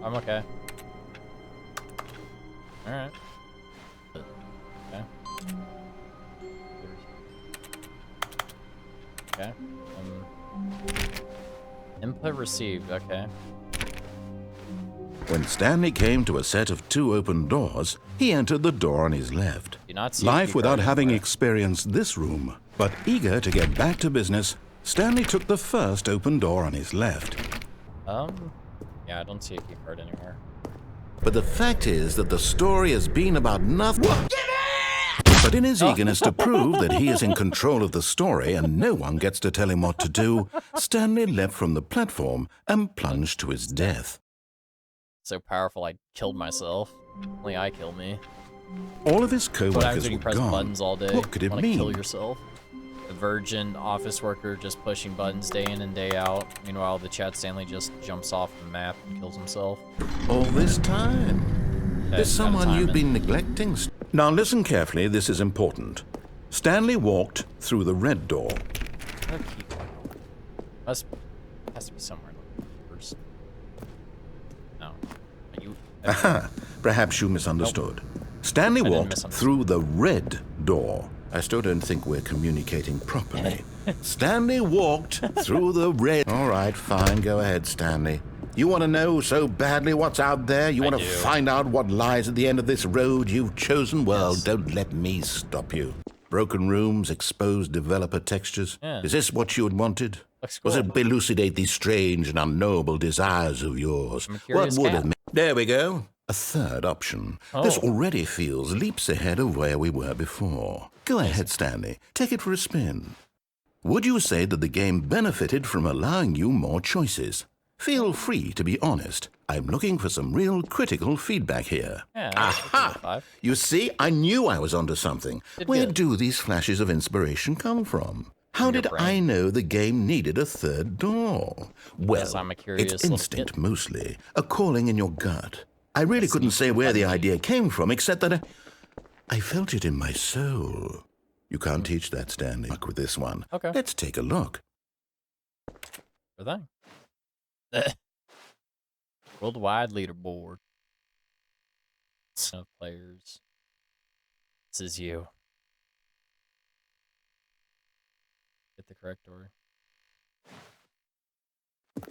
I'm okay. Alright. Okay. Okay. Input received, okay. When Stanley came to a set of 2 open doors, he entered the door on his left. Do not see Life without having anywhere. experienced this room. But eager to get back to business, Stanley took the first open door on his left. Yeah, I don't see a key card anywhere. But the fact is that the story has been about nothing. But in his eagerness to prove that he is in control of the story and no one gets to tell him what to do, Stanley leapt from the platform and plunged to his death. So powerful, I killed myself. Only I killed me. All of his What happens co-workers when you were press gone. buttons all day? What could it Wanna mean? kill yourself? A virgin office worker just pushing buttons day in and day out. Meanwhile, the chat Stanley just jumps off the map and kills himself. All this time? Okay, There's someone gotta you've time been neglecting. Now listen carefully, this is important. Stanley walked through the red door. No key card. Has to be somewhere in the first. No. Aha, perhaps you misunderstood. Stanley didn't walked misunderstand. through the red door. I still don't think we're communicating properly. Stanley walked through the red... All right, fine, go ahead, Stanley. You want to know so badly what's out there? You want to find out what lies at the end of this road you've chosen? Well, Yes. don't let me stop you. Broken rooms, exposed developer textures. Yeah. Is this what you had wanted? Looks Was cool. it elucidate these strange and unknowable desires of yours? I'm a What curious would cat. have... There we go. A third option. This already feels leaps ahead of where we were before. Go ahead, Stanley. Take it for a spin. Would you say that the game benefited from allowing you more choices? Feel free to be honest. I'm looking for some real critical feedback here. Yeah, Aha! You see, I knew I was onto something. Where good. do these flashes of inspiration come from? How From your did brain. I know the game needed a third door? Well, Yes, I'm a curious it's little instinct kid. mostly, a calling in your gut. I really couldn't say where the idea came from, except that I felt it in my soul. You can't teach that, Stanley. Luck with this one. Okay. Let's take a look. Sure thing. Worldwide leaderboard. Of players. This is you. Get the correct door.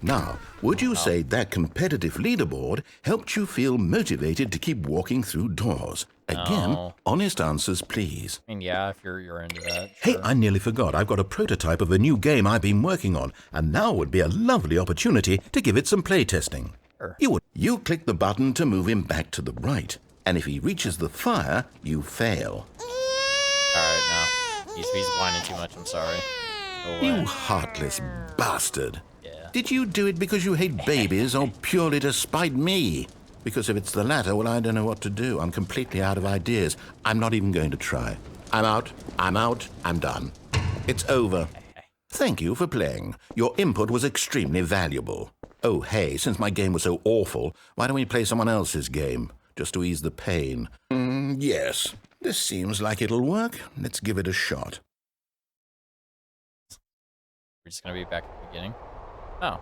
Now, would you say that competitive leaderboard helped you feel motivated to keep walking through doors? Again, No. honest answers, please. I mean, yeah, if you're into that. Hey, Sure. I nearly forgot. I've got a prototype of a new game I've been working on, and now would be a lovely opportunity to give it some playtesting. Sure. You click the button to move him back to the right, and if he reaches the fire, you fail. Alright, no. He's whining too much, I'm sorry. Go away. You heartless bastard. Yeah. Did you do it because you hate babies or purely to spite me? Because if it's the latter, well, I don't know what to do. I'm completely out of ideas. I'm not even going to try. I'm out, I'm done. It's over. Thank you for playing. Your input was extremely valuable. Oh, hey, since my game was so awful, why don't we play someone else's game? Just to ease the pain. Yes, this seems like it'll work. Let's give it a shot. We're just gonna be back at the beginning. Oh.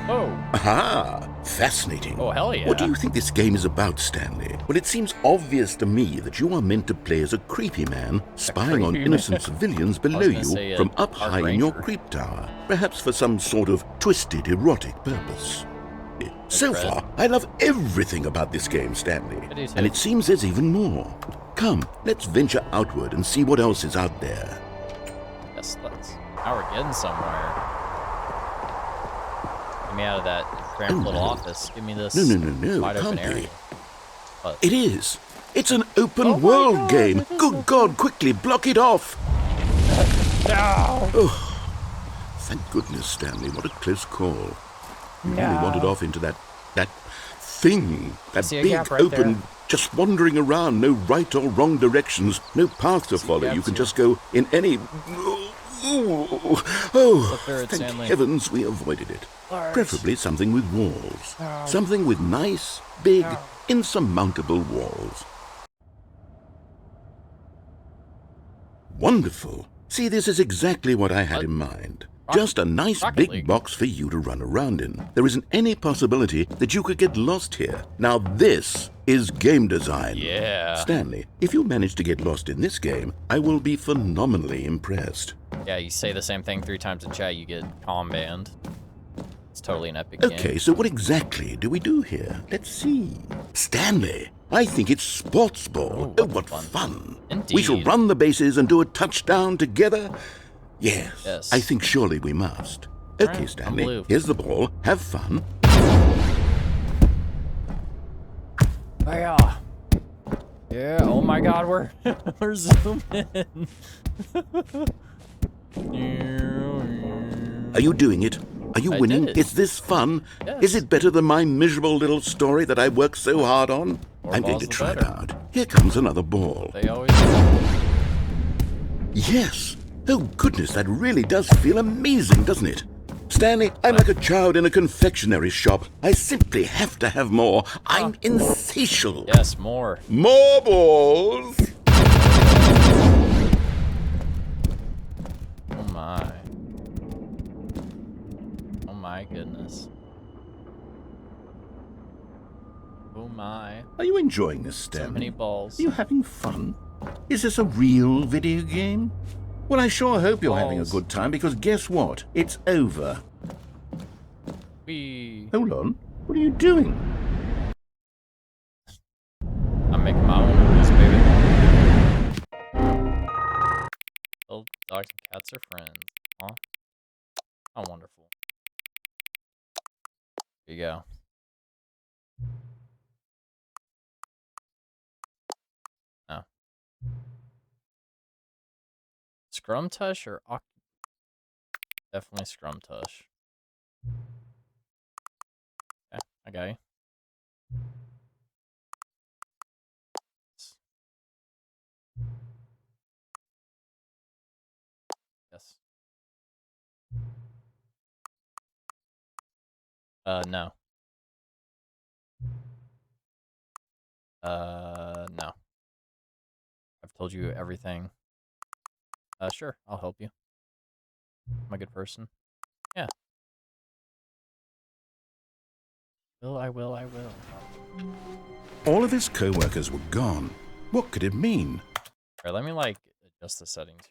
Oh. Aha! Fascinating. Oh, hell yeah. What do you think this game is about, Stanley? Well, it seems obvious to me that you are meant to play as a creepy man spying on creepy innocent man. civilians below gonna you say, from up park high in your ranger. creep tower, perhaps for some sort of twisted erotic purpose. So Fred. far, I love everything about this game, Stanley. I do too. And it seems there's even more. Come, let's venture outward and see what else is out there. Yes, let's. Now we're getting somewhere. Get me out of that cramped little office. Give me this No, wide open can't be. area. But It is. It's an open Oh my world God, game. it is Good God, quickly block it off. no! Thank goodness, Stanley. What a close call. You really wandered off into that thing. That see a big, gap right open, there. just wandering around. No right or wrong directions. No path to follow. You gaps can here. just go in any... Look there at thank Stanley. heavens we avoided it. Alright. Preferably something with walls. Something with nice, big, insurmountable walls. Wonderful. See, this is exactly what I had in mind. Just a nice Rocket big League. box for you to run around in. There isn't any possibility that you could get lost here. Now this is game design. Yeah. Stanley, if you manage to get lost in this game, I will be phenomenally impressed. Yeah, you say the same thing 3 times in chat, you get comm banned. It's totally an epic game. Okay, so what exactly do we do here? Let's see. Stanley, I think it's sports ball. Ooh, Oh, what fun. fun. Indeed. We shall run the bases and do a touchdown together. Yes. Yes. I think surely we must. Okay, Alright, I'm Stanley, blue. here's the ball. Have fun. Oh, yeah. Yeah, oh my god, we're zooming. Are you doing it? Are you I winning? did. Is this fun? Yes. Is it better than my miserable little story that I worked so hard on? More I'm going to balls, the try it better. out. Here comes another ball. They always do. Yes. Oh, goodness, that really does feel amazing, doesn't it? Stanley, I'm like a child in a confectionery shop. I simply have to have more. I'm insatiable. Yes, more. More balls. Oh my. Oh my goodness. Oh my. Are you enjoying this, Stanley? So many balls. Are you having fun? Is this a real video game? Well, I sure hope you're having a Balls. good time, because guess what? It's over. Wee. Hold on. What are you doing? I'm making my own rules, baby. Oh, dogs and cats are friends. Huh? How wonderful. Here you go. Oh. Scrum Tush or definitely Scrum Tush. Okay, I got you. Yes. No. No. I've told you everything. Sure, I'll help you. I'm a good person. Yeah. I will. All of his co-workers were gone. What could it mean? Alright, let me, like, adjust the settings.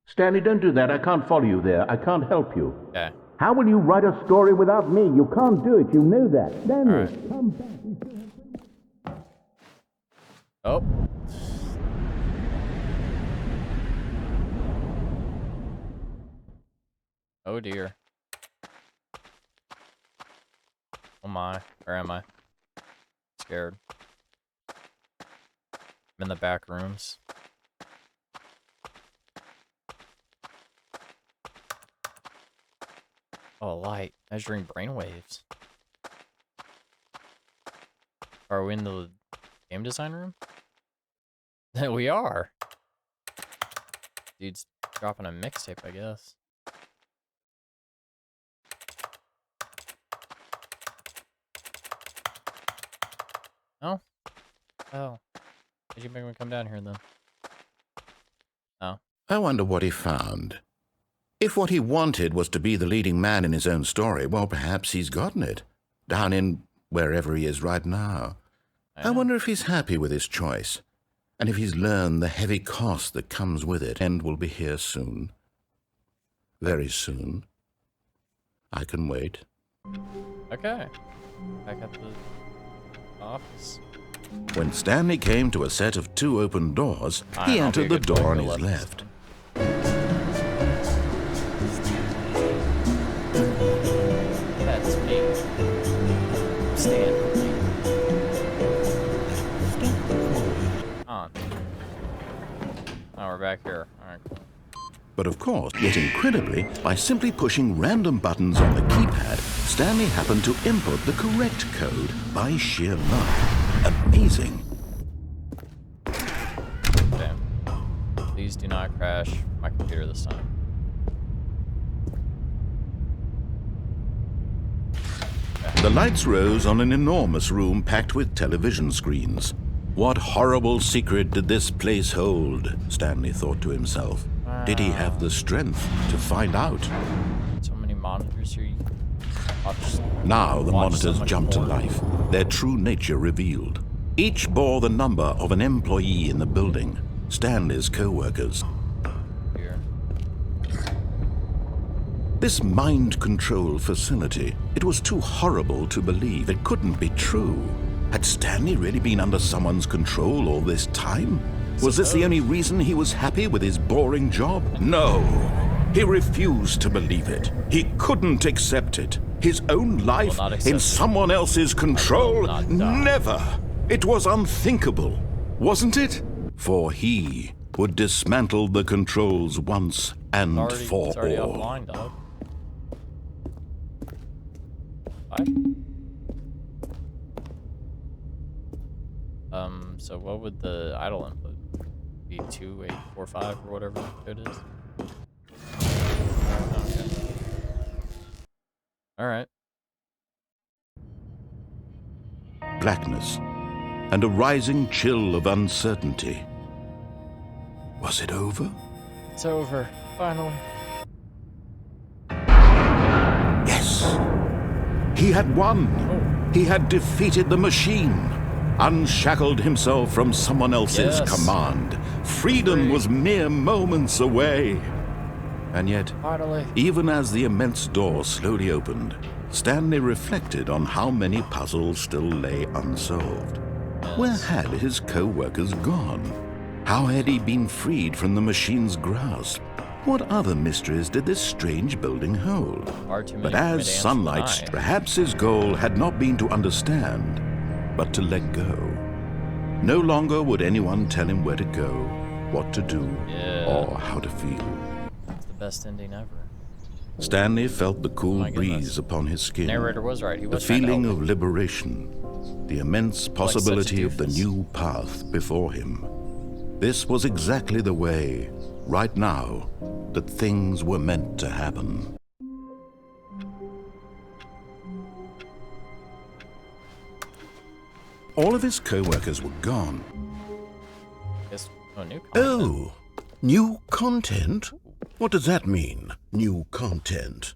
Stanley, don't do that. I can't follow you there. I can't help you. Okay. How will you write a story without me? You can't do it. You know that. Stanley, Alright. come back. Oh. Oh dear. Oh my. Where am I? Scared. I'm in the back rooms. Oh, a light. Measuring brainwaves. Are we in the game design room? We are. Dude's dropping a mixtape, I guess. No? Oh. Did you make me come down here then? No. I wonder what he found. If what he wanted was to be the leading man in his own story, well, perhaps he's gotten it. Down in wherever he is right now. I wonder if he's happy with his choice. And if he's learned the heavy cost that comes with it. And will be here soon. Very soon. I can wait. Okay. Back at the office. When Stanley came to a set of 2 open doors, he I'll be a entered the good boy door on for his left left. That's me. Stanley. On. Oh, we're back here. Alright, cool. But of course, yet incredibly, by simply pushing random buttons on the keypad, Stanley happened to input the correct code by sheer luck. Amazing. Damn. Please do not crash my computer this time. The lights rose on an enormous room packed with television screens. What horrible secret did this place hold? Stanley thought to himself. Did he have the strength to find out? So many monitors here. Now the monitors jumped to life, their true nature revealed. Each bore the number of an employee in the building, Stanley's co-workers. Here. This mind control facility, it was too horrible to believe. It couldn't be true. Had Stanley really been under someone's control all this time? Was this the only reason he was happy with his boring job? No. He refused to believe it. He couldn't accept it. His own life in someone else's control? Never. It was unthinkable, wasn't it? For he would dismantle the controls once and for it's already all. offline, dog. So what would the idle input be? 2845 or whatever the code is? Okay. Alright. Blackness and a rising chill of uncertainty. Was it over? It's over. Finally. Yes. He had won. Oh. He had defeated the machine, unshackled himself from someone else's command. Freedom was mere moments away. And yet, Finally. even as the immense door slowly opened, Stanley reflected on how many puzzles still lay unsolved. Where had his co-workers gone? How had he been freed from the machine's grasp? What other mysteries did this strange building hold? But as sunlight, perhaps his goal had not been to understand, but to let go. No longer would anyone tell him where to go, what to do, or how to feel. It's the best ending ever. Stanley felt the cool breeze upon his skin. The narrator was right. He was the feeling of liberation, the immense possibility of the new path before him. This was exactly the way, right now, that things were meant to happen. All of his co-workers were gone. New content. Oh, new content? What does that mean, new content?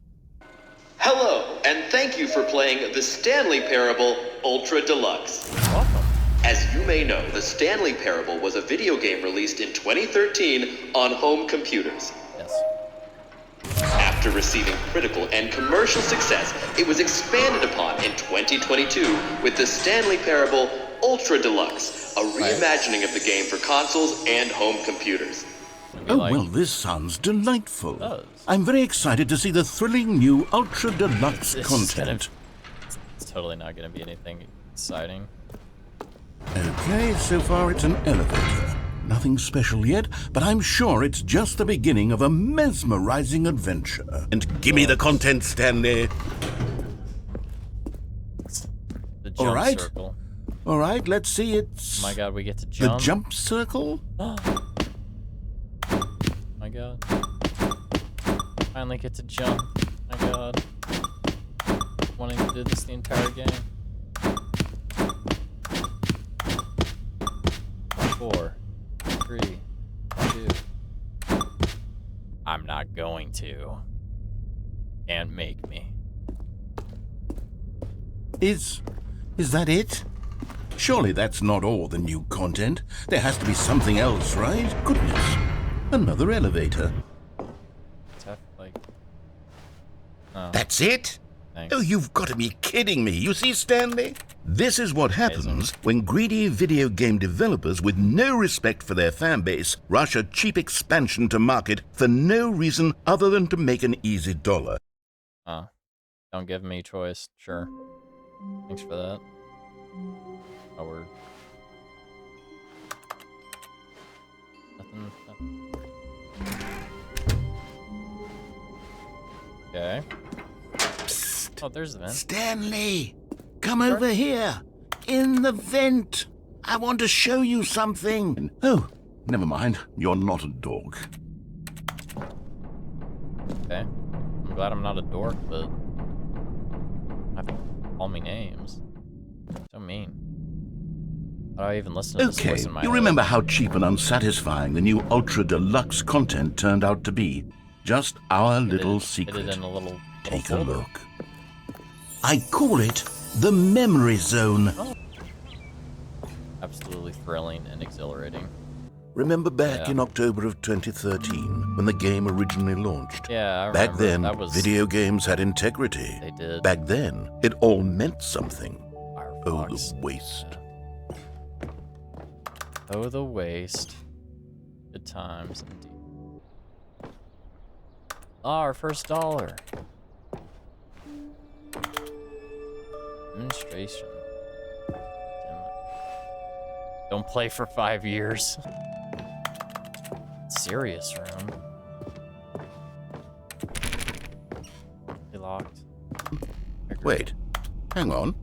Hello, and thank you for playing the Stanley Parable Ultra Deluxe. Welcome. As you may know, the Stanley Parable was a video game released in 2013 on home computers. Yes. After receiving critical and commercial success, it was expanded upon in 2022 with the Stanley Parable Ultra Deluxe, a reimagining of the game for consoles and home computers. Oh, well, this sounds delightful. I'm very excited to see the thrilling new Ultra Deluxe content. It's totally not going to be anything exciting. Okay, so far it's an elevator. Nothing special yet, but I'm sure it's just the beginning of a mesmerizing adventure. And give me the content, Stanley. The jump circle. All right, let's see. It's... Oh my god, we get to jump. The jump circle? Oh my god. Finally get to jump. My god. Wanting to do this the entire game. 4, 3, 2. I'm not going to. Can't make me. Is that it? Surely that's not all the new content. There has to be something else, right? Goodness. Another elevator. That's it? Thanks. Oh, you've got to be kidding me. You see, Stanley? This is what happens when greedy video game developers with no respect for their fan base rush a cheap expansion to market for no reason other than to make an easy dollar. Don't give me choice. Sure. Thanks for that. Oh, we're... Nothing. Okay. Oh, there's the vent. Stanley, come over here. In the vent. I want to show you something. Oh, never mind. You're not a dog. Okay. I'm glad I'm not a dork, but... I have to call me names. So mean. How do I even listen to this Okay, voice in my you head? remember how cheap and unsatisfying the new Ultra Deluxe content turned out to be? Just our little secret. Hid it in a little Take a folder. look. I call it the memory zone. Oh. Absolutely thrilling and exhilarating. Remember back Yeah. in October of 2013 when the game originally launched? Yeah, I remember. Back then, that was, video games had integrity. They did. Back then, it all meant something. Oh, Firefox. the waste. Yeah. Oh, the waste. Good times, indeed. Ah, our first dollar. Administration. Damn it. Don't play for 5 years. Serious room. They locked. Wait, hang on.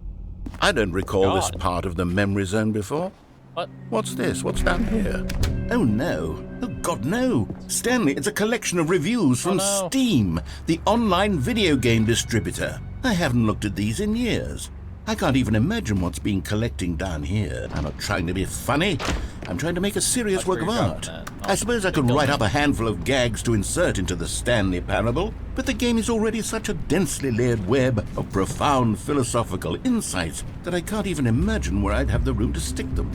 I don't recall this God. part of the memory zone before. What? What's this? What's down here? Oh no. Oh God, no. Stanley, it's a collection of reviews from no. Steam, the online video game distributor. I haven't looked at these in years. I can't even imagine what's been collecting down here. I'm not trying to be funny. I'm trying to make a serious That's work of where you're art. going, man. I suppose I could write up a handful of gags to insert into the Stanley parable, but the game is already such a densely layered web of profound philosophical insights that I can't even imagine where I'd have the room to stick them.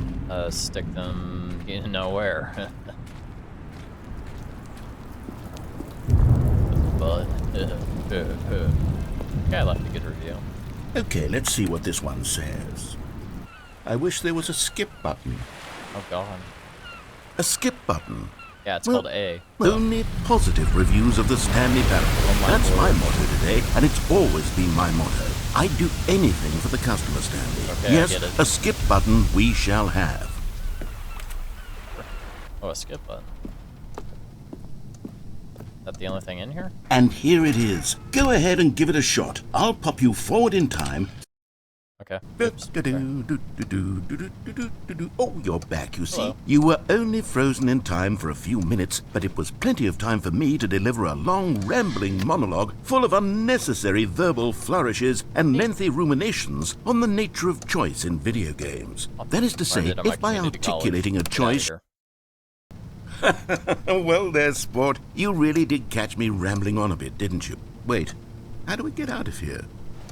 Stick them in nowhere. But guy left a good review. Okay, let's see what this one says. I wish there was a skip button. Oh god. A skip button. Yeah, it's Well, called A. Only positive reviews of the Stanley Parable. my That's lord. my motto today, and it's always been my motto. I'd do anything for the customer, Stanley. Okay, I Yes, get it. a skip button we shall have. Oh, a skip button. Is that the only thing in here? And here it is. Go ahead and give it a shot. I'll pop you forward in time. Okay. Oops. Okay. Oh, you're back, you see. Hello. You were only frozen in time for a few minutes, but it was plenty of time for me to deliver a long, rambling monologue full of unnecessary verbal flourishes and lengthy ruminations on the nature of choice in video games. That is to say, Learned it at my if by community college. articulating a Get outta choice... here. Well, there, sport. You really did catch me rambling on a bit, didn't you? Wait, how do we get out of here?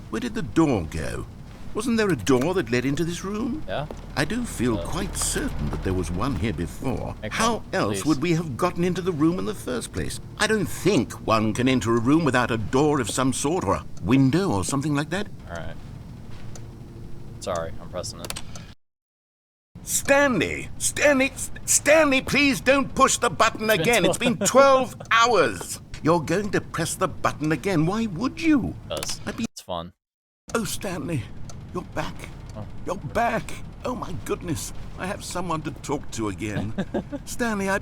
Where did the door go? Wasn't there a door that led into this room? Yeah? I do feel quite certain that there was one here before. Make How one, else please. would we have gotten into the room in the first place? I don't think one can enter a room without a door of some sort or a window or something like that. Alright. Sorry, I'm pressing it. Stanley! Stanley, please don't push the button again. It's been 12 hours. You're going to press the button again. Why would you? Because I'd be... it's fun. Oh, Stanley, you're back. Oh. You're back. Oh, my goodness. I have someone to talk to again. Stanley, I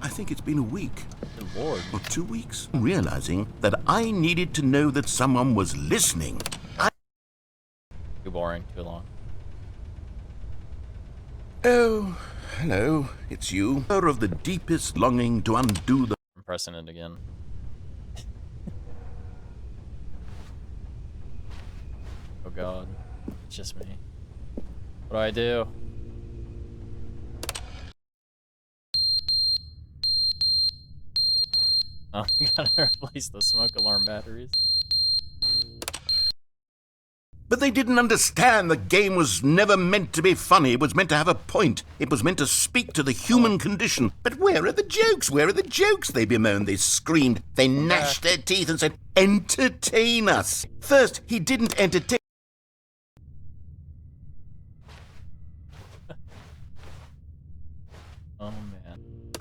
think it's been a week Good lord. or 2 weeks. Realizing that I needed to know that someone was listening. Too boring, too long. Oh, hello. It's you. Of the deepest longing to undo the... I'm pressing it again. Oh god. It's just me. What do I do? Oh, you gotta replace the smoke alarm batteries. But they didn't understand the game was never meant to be funny. It was meant to have a point. It was meant to speak to the human condition. But where are the jokes? Where are the jokes? They bemoaned, they screamed, they gnashed their teeth and said, entertain us. First, he didn't entertain. Oh man.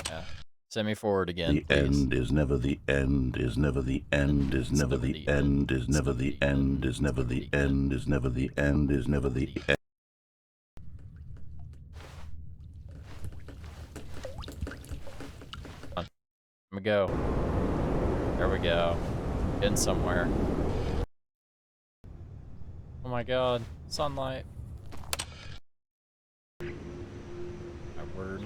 Yeah. Send me forward again, The please. end is never the end, is never the end, is never the end, is never the end, is never the end, is never the end, is never the end. Let me go. There we go. Getting somewhere. Oh my god. Sunlight. My word.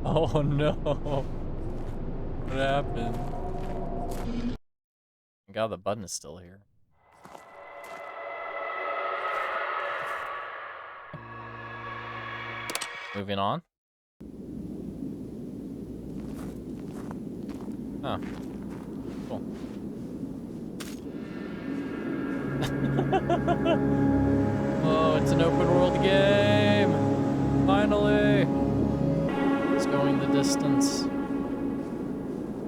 Oh no. What happened? Thank God the button is still here. Moving on. Oh. Cool. Oh, it's an open world game! Finally! It's going the distance.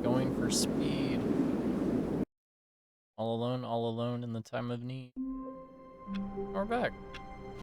Going for speed. All alone in the time of need. We're back.